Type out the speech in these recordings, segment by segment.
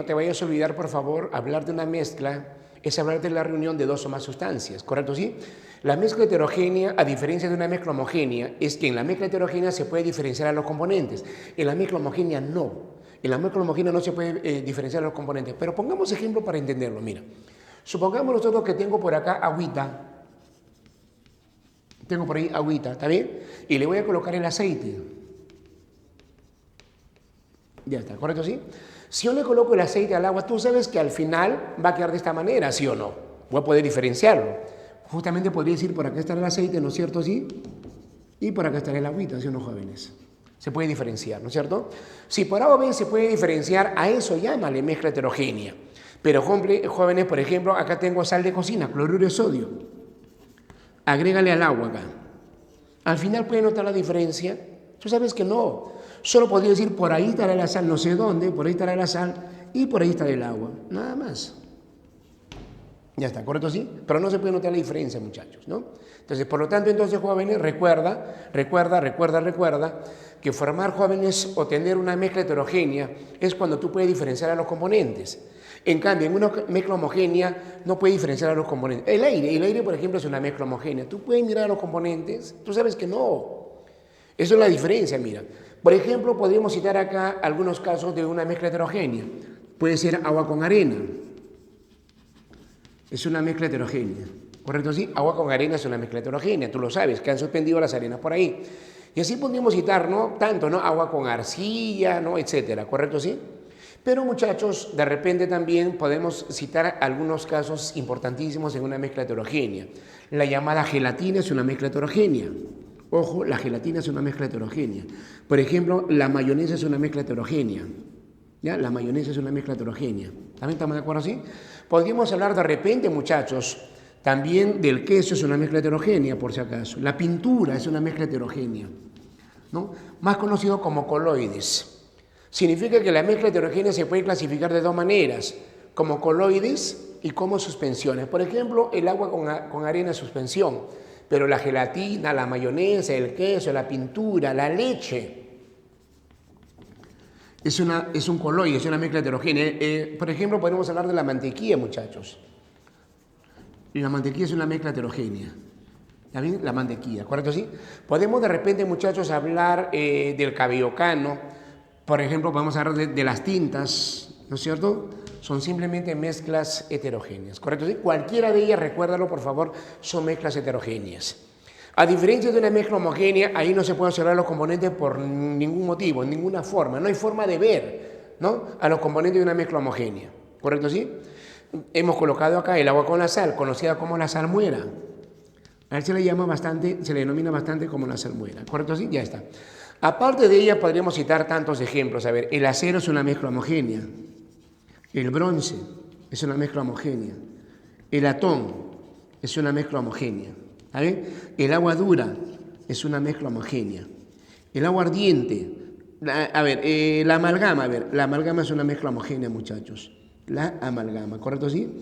no te vayas a olvidar, por favor, hablar de una mezcla es hablar de la reunión de dos o más sustancias, ¿correcto? ¿Sí? La mezcla heterogénea, a diferencia de una mezcla homogénea, es que en la mezcla heterogénea se puede diferenciar a los componentes. En la mezcla homogénea no. En la mezcla homogénea no se puede diferenciar a los componentes. Pero pongamos ejemplo para entenderlo. Mira, supongamos nosotros que tengo por acá agüita. Tengo por ahí agüita, ¿está bien? Y le voy a colocar el aceite. Ya está, ¿correcto? ¿Sí? Si yo le coloco el aceite al agua, tú sabes que al final va a quedar de esta manera, ¿sí o no? Voy a poder diferenciarlo. Justamente podría decir, por acá está el aceite, ¿no es cierto? Sí. Y por acá está el agüita, ¿sí o no, jóvenes? Se puede diferenciar, ¿no es cierto? Si por A o B se puede diferenciar, a eso llámale mezcla heterogénea. Pero, jóvenes, por ejemplo, acá tengo sal de cocina, cloruro de sodio. Agrégale al agua acá. Al final puede notar la diferencia. Tú sabes que no. Solo podría decir, por ahí estará la sal, no sé dónde, por ahí estará la sal y por ahí estará el agua. Nada más. Ya está, ¿correcto? Sí. Pero no se puede notar la diferencia, muchachos, ¿no? Entonces, por lo tanto, entonces, jóvenes, recuerda que formar, jóvenes, o tener una mezcla heterogénea es cuando tú puedes diferenciar a los componentes. En cambio, en una mezcla homogénea no puedes diferenciar a los componentes. El aire, por ejemplo, es una mezcla homogénea. ¿Tú puedes mirar a los componentes? Tú sabes que no. Eso es la diferencia, mira. Por ejemplo, podríamos citar acá algunos casos de una mezcla heterogénea. Puede ser agua con arena. Es una mezcla heterogénea. ¿Correcto? Sí, agua con arena es una mezcla heterogénea. Tú lo sabes, que han suspendido las arenas por ahí. Y así podríamos citar, ¿no? Tanto, ¿no? Agua con arcilla, ¿no? Etcétera. ¿Correcto? Sí. Pero, muchachos, de repente también podemos citar algunos casos importantísimos en una mezcla heterogénea. La llamada gelatina es una mezcla heterogénea. Ojo, la gelatina es una mezcla heterogénea. Por ejemplo, la mayonesa es una mezcla heterogénea. ¿Ya? La mayonesa es una mezcla heterogénea. ¿También estamos de acuerdo así? Podríamos hablar de repente, muchachos, también del queso es una mezcla heterogénea, por si acaso. La pintura es una mezcla heterogénea, ¿no? Más conocido como coloides. Significa que la mezcla heterogénea se puede clasificar de dos maneras, como coloides y como suspensiones. Por ejemplo, el agua con arena es suspensión. Pero la gelatina, la mayonesa, el queso, la pintura, la leche, es un coloide, es una mezcla heterogénea. Por ejemplo, podemos hablar de la mantequilla, muchachos. La mantequilla es una mezcla heterogénea. ¿Está bien? La mantequilla, ¿correcto? Sí. Podemos de repente, muchachos, hablar del cabello cano. Por ejemplo, podemos hablar de las tintas, ¿no es cierto? Son simplemente mezclas heterogéneas, ¿correcto? ¿Sí? Cualquiera de ellas, recuérdalo por favor, son mezclas heterogéneas. A diferencia de una mezcla homogénea, ahí no se pueden observar los componentes por ningún motivo, en ninguna forma. No hay forma de ver, ¿no?, a los componentes de una mezcla homogénea, ¿correcto? ¿Sí? Hemos colocado acá el agua con la sal, conocida como la salmuera. A él se le denomina bastante como la salmuera, ¿correcto? ¿Sí? Ya está. Aparte de ella, podríamos citar tantos ejemplos. A ver, el acero es una mezcla homogénea. El bronce es una mezcla homogénea. El latón es una mezcla homogénea. ¿Está bien? El agua dura es una mezcla homogénea. El agua ardiente, la amalgama es una mezcla homogénea, muchachos. La amalgama, ¿correcto? ¿Sí?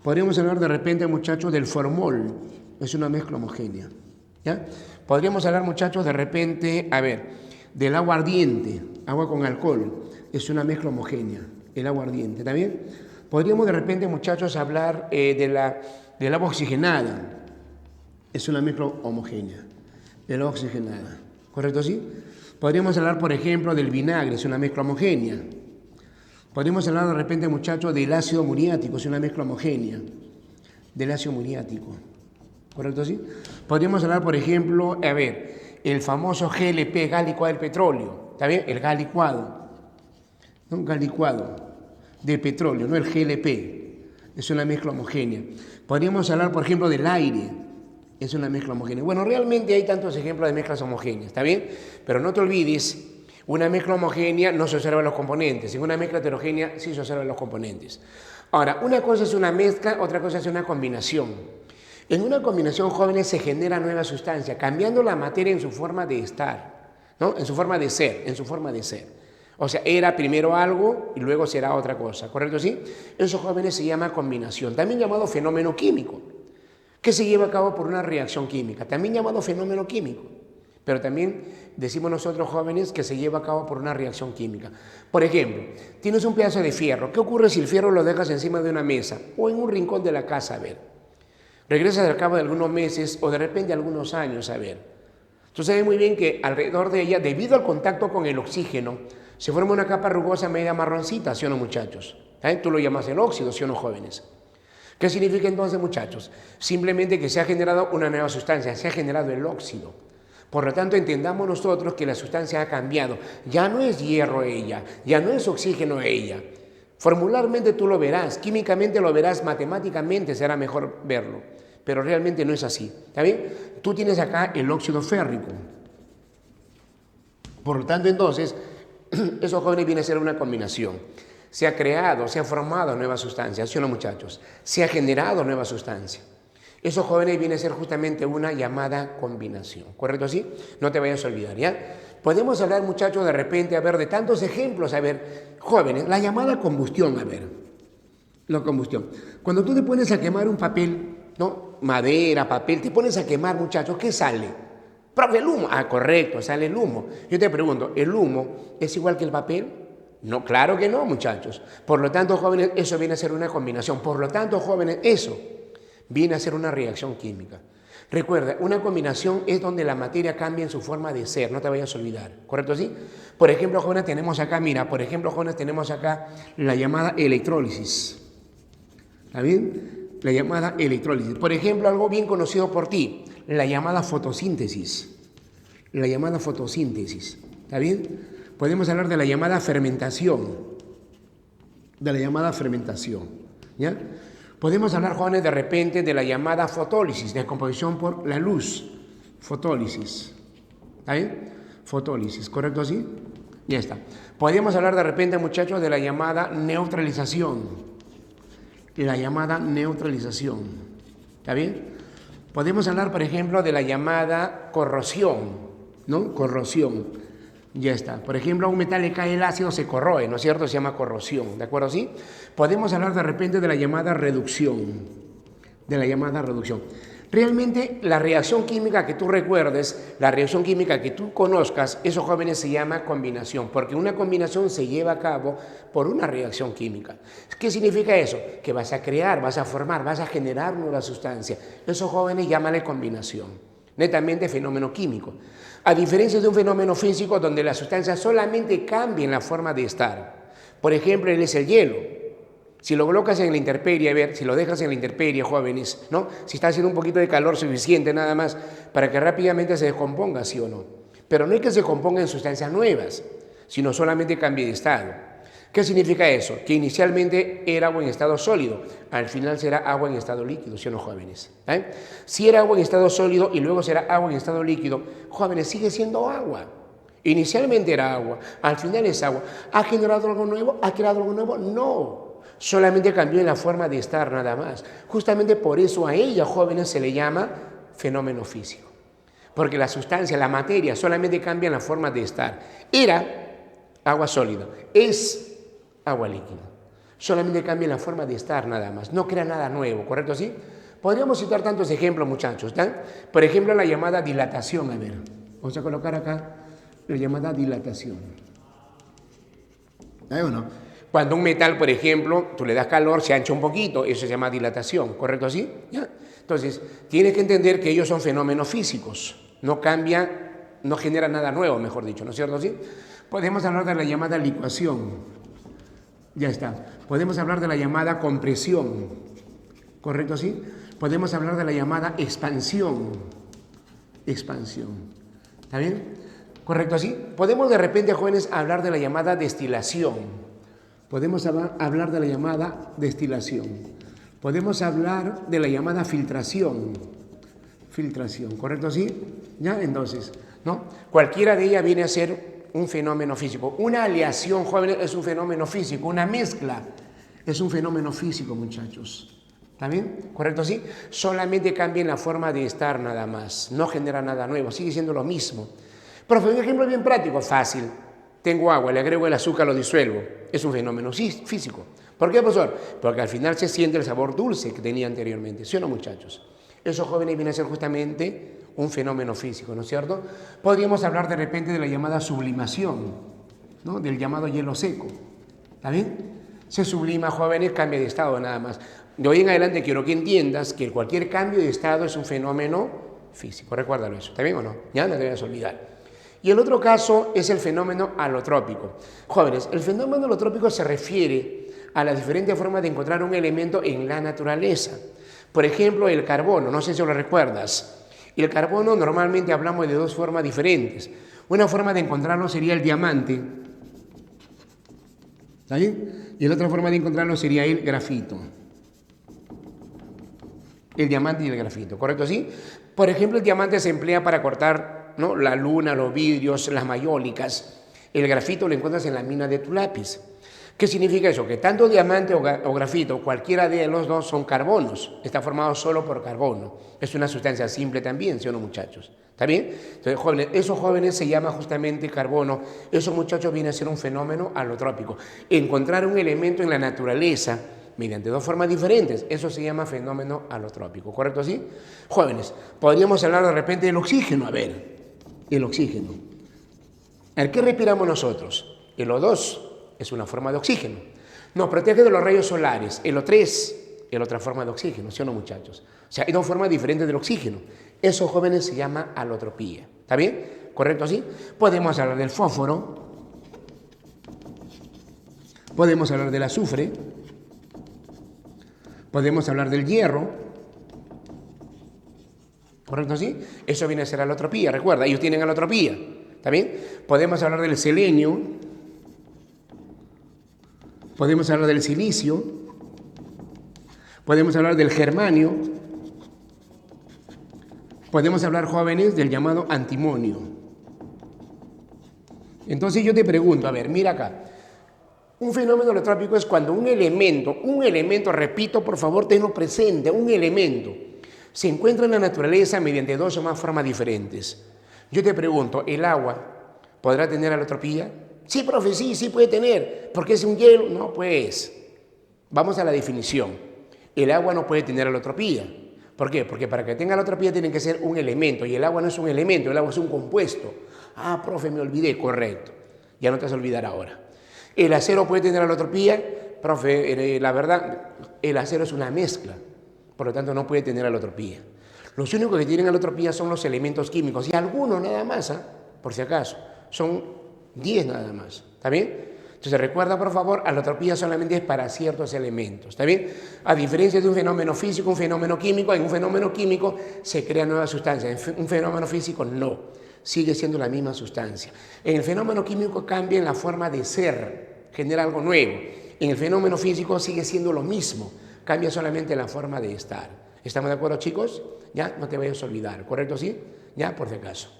Podríamos hablar de repente, muchachos, del formol, es una mezcla homogénea. ¿Ya? Podríamos hablar, muchachos, de repente, del agua ardiente, agua con alcohol, es una mezcla homogénea. El agua ardiente, ¿está bien? Podríamos de repente, muchachos, hablar del agua oxigenada. Es una mezcla homogénea. El agua oxigenada. ¿Correcto? ¿Sí? Podríamos hablar, por ejemplo, del vinagre. Es una mezcla homogénea. Podríamos hablar de repente, muchachos, del ácido muriático. Es una mezcla homogénea. Del ácido muriático. ¿Correcto? ¿Sí? Podríamos hablar, por ejemplo, el famoso GLP, gas licuado del petróleo. ¿Está bien? El gas licuado. Un gas licuado de petróleo, no el GLP, es una mezcla homogénea. Podríamos hablar, por ejemplo, del aire, es una mezcla homogénea. Bueno, realmente hay tantos ejemplos de mezclas homogéneas, ¿está bien? Pero no te olvides, una mezcla homogénea no se observan los componentes, en una mezcla heterogénea sí se observan los componentes. Ahora, una cosa es una mezcla, otra cosa es una combinación. En una combinación, jóvenes, se genera nueva sustancia, cambiando la materia en su forma de estar, ¿no? En su forma de ser. O sea, era primero algo y luego será otra cosa, ¿correcto? ¿Sí? Eso, jóvenes, se llama combinación, también llamado fenómeno químico, que se lleva a cabo por una reacción química, también llamado fenómeno químico. Pero también decimos nosotros jóvenes que se lleva a cabo por una reacción química. Por ejemplo, tienes un pedazo de fierro. ¿Qué ocurre si el fierro lo dejas encima de una mesa o en un rincón de la casa? A ver. Regresas al cabo de algunos meses o de repente algunos años, a ver. Tú sabes muy bien que alrededor de ella, debido al contacto con el oxígeno, se forma una capa rugosa media marroncita, ¿sí o no, muchachos? Tú lo llamas el óxido, ¿sí o no, jóvenes? ¿Qué significa entonces, muchachos? Simplemente que se ha generado una nueva sustancia, se ha generado el óxido. Por lo tanto, entendamos nosotros que la sustancia ha cambiado. Ya no es hierro ella, ya no es oxígeno ella. Formularmente tú lo verás, químicamente lo verás, matemáticamente será mejor verlo. Pero realmente no es así. ¿Está bien? Tú tienes acá el óxido férrico. Por lo tanto, entonces, esos jóvenes viene a ser una combinación. Se ha creado, se ha formado nueva sustancia, ¿sí o no, muchachos? Se ha generado nueva sustancia. Esos jóvenes viene a ser justamente una llamada combinación, ¿correcto? ¿Sí? No te vayas a olvidar, ¿ya? Podemos hablar, muchachos, de repente, a ver, de tantos ejemplos, a ver, jóvenes, la llamada combustión, a ver, la combustión. Cuando tú te pones a quemar un papel, ¿no? Madera, papel, te pones a quemar, muchachos, ¿qué sale? Profe, el humo. Ah, correcto, sale el humo. Yo te pregunto, ¿el humo es igual que el papel? No, claro que no, muchachos. Por lo tanto, jóvenes, eso viene a ser una combinación. Por lo tanto, jóvenes, eso viene a ser una reacción química. Recuerda, una combinación es donde la materia cambia en su forma de ser, no te vayas a olvidar, ¿correcto? ¿Sí? Por ejemplo, jóvenes, tenemos acá, mira, por ejemplo, jóvenes, tenemos acá la llamada electrólisis. ¿Está bien? La llamada electrólisis. Por ejemplo, algo bien conocido por ti, la llamada fotosíntesis. La llamada fotosíntesis. ¿Está bien? Podemos hablar de la llamada fermentación. De la llamada fermentación. ¿Ya? Podemos hablar, jóvenes, de repente de la llamada fotólisis, descomposición por la luz. Fotólisis. ¿Está bien? Fotólisis, ¿correcto así? Ya está. Podemos hablar de repente, muchachos, de la llamada neutralización. La llamada neutralización. ¿Está bien? Podemos hablar, por ejemplo, de la llamada corrosión, ¿no? Corrosión. Ya está. Por ejemplo, a un metal le cae el ácido, se corroe, ¿no es cierto? Se llama corrosión, ¿de acuerdo? ¿Sí? Podemos hablar de repente de la llamada reducción. De la llamada reducción. Realmente la reacción química que tú recuerdes, la reacción química que tú conozcas, esos jóvenes se llama combinación, porque una combinación se lleva a cabo por una reacción química. ¿Qué significa eso? Que vas a crear, vas a formar, vas a generar nueva sustancia. Esos jóvenes llámale combinación, netamente fenómeno químico. A diferencia de un fenómeno físico donde la sustancia solamente cambia en la forma de estar. Por ejemplo, él es el hielo. Si lo colocas en la intemperie, a ver, si lo dejas en la intemperie, jóvenes, ¿no? Si está haciendo un poquito de calor suficiente nada más para que rápidamente se descomponga, ¿sí o no? Pero no es que se componga en sustancias nuevas, sino solamente cambie de estado. ¿Qué significa eso? Que inicialmente era agua en estado sólido, al final será agua en estado líquido, ¿sí o no, jóvenes? Si era agua en estado sólido y luego será agua en estado líquido, jóvenes, sigue siendo agua. Inicialmente era agua, al final es agua. ¿Ha generado algo nuevo? ¿Ha creado algo nuevo? No. Solamente cambió en la forma de estar nada más. Justamente por eso a ella, jóvenes, se le llama fenómeno físico. Porque la sustancia, la materia, solamente cambia en la forma de estar. Era agua sólida, es agua líquida. Solamente cambia en la forma de estar nada más. No crea nada nuevo, ¿correcto? ¿Sí? Podríamos citar tantos ejemplos, muchachos. ¿Tá? Por ejemplo, la llamada dilatación. A ver, vamos a colocar acá la llamada dilatación. ¿Ahí o no? Cuando un metal, por ejemplo, tú le das calor, se ancha un poquito, eso se llama dilatación, ¿correcto así? ¿Ya? Entonces, tienes que entender que ellos son fenómenos físicos, no cambia, no genera nada nuevo, mejor dicho, ¿no es cierto así? Podemos hablar de la llamada licuación, ya está. Podemos hablar de la llamada compresión, ¿correcto así? Podemos hablar de la llamada expansión, ¿está bien? ¿Correcto así? Podemos de repente, jóvenes, hablar de la llamada destilación. Podemos hablar de la llamada destilación. Podemos hablar de la llamada filtración. Filtración, ¿correcto así? ¿Ya? Entonces, ¿no? Cualquiera de ellas viene a ser un fenómeno físico. Una aleación, jóvenes, es un fenómeno físico. Una mezcla es un fenómeno físico, muchachos. ¿Está bien? ¿Correcto así? Solamente cambia en la forma de estar nada más. No genera nada nuevo. Sigue siendo lo mismo. Profe, un ejemplo bien práctico, fácil. Tengo agua, le agrego el azúcar, lo disuelvo. Es un fenómeno físico. ¿Por qué, profesor? Porque al final se siente el sabor dulce que tenía anteriormente. ¿Sí o no, muchachos? Esos jóvenes vienen a ser justamente un fenómeno físico, ¿no es cierto? Podríamos hablar de repente de la llamada sublimación, ¿no? Del llamado hielo seco. ¿Está bien? Se sublima, jóvenes, cambia de estado nada más. De hoy en adelante quiero que entiendas que cualquier cambio de estado es un fenómeno físico. Recuérdalo eso. ¿Está bien o no? Ya no te vayas a olvidar. Y el otro caso es el fenómeno alotrópico. Jóvenes, el fenómeno alotrópico se refiere a las diferentes formas de encontrar un elemento en la naturaleza. Por ejemplo, el carbono, no sé si lo recuerdas. El carbono normalmente hablamos de dos formas diferentes. Una forma de encontrarlo sería el diamante. ¿Está bien? Y la otra forma de encontrarlo sería el grafito. El diamante y el grafito, ¿correcto? ¿Sí? Por ejemplo, el diamante se emplea para cortar, ¿no?, la luna, los vidrios, las mayólicas. El grafito lo encuentras en la mina de tu lápiz. ¿Qué significa eso? Que tanto diamante o grafito, cualquiera de los dos son carbonos. Está formado solo por carbono. Es una sustancia simple también, ¿sí o no, muchachos? ¿Está bien? Entonces, jóvenes, esos jóvenes se llama justamente carbono. Esos muchachos vienen a ser un fenómeno alotrópico. Encontrar un elemento en la naturaleza mediante dos formas diferentes, eso se llama fenómeno alotrópico, ¿correcto así? Jóvenes, podríamos hablar de repente del oxígeno. A ver, el oxígeno. A ver, ¿qué respiramos nosotros? El O2 es una forma de oxígeno. Nos protege de los rayos solares. El O3 es otra forma de oxígeno, ¿sí o no, muchachos? O sea, hay dos formas diferentes del oxígeno. Eso, jóvenes, se llama alotropía. ¿Está bien? ¿Correcto así? Podemos hablar del fósforo. Podemos hablar del azufre. Podemos hablar del hierro. ¿Correcto así? Eso viene a ser alotropía. Recuerda, ellos tienen alotropía. ¿Está bien? Podemos hablar del selenio. Podemos hablar del silicio. Podemos hablar del germanio. Podemos hablar, jóvenes, del llamado antimonio. Entonces yo te pregunto, a ver, mira acá. Un fenómeno alotrópico es cuando un elemento, repito, por favor, tenlo presente, un elemento se encuentra en la naturaleza mediante dos o más formas diferentes. Yo te pregunto, ¿el agua podrá tener alotropía? Sí, profe, sí puede tener. ¿Por qué es un hielo? No, pues. Vamos a la definición. El agua no puede tener alotropía. ¿Por qué? Porque para que tenga alotropía tiene que ser un elemento, y el agua no es un elemento, el agua es un compuesto. Ah, profe, me olvidé, correcto. Ya no te vas a olvidar ahora. ¿El acero puede tener alotropía? Profe, la verdad, el acero es una mezcla, por lo tanto no puede tener alotropía. Los únicos que tienen alotropía son los elementos químicos, y algunos nada más, por si acaso, son 10 nada más, ¿está bien? Entonces recuerda, por favor, alotropía solamente es para ciertos elementos, ¿está bien? A diferencia de un fenómeno físico, un fenómeno químico, en un fenómeno químico se crean nuevas sustancias, en un fenómeno físico no. Sigue siendo la misma sustancia. En el fenómeno químico cambia en la forma de ser, genera algo nuevo. En el fenómeno físico sigue siendo lo mismo, cambia solamente la forma de estar. ¿Estamos de acuerdo, chicos? Ya, no te vayas a olvidar, ¿correcto? ¿Sí? Ya, por si acaso.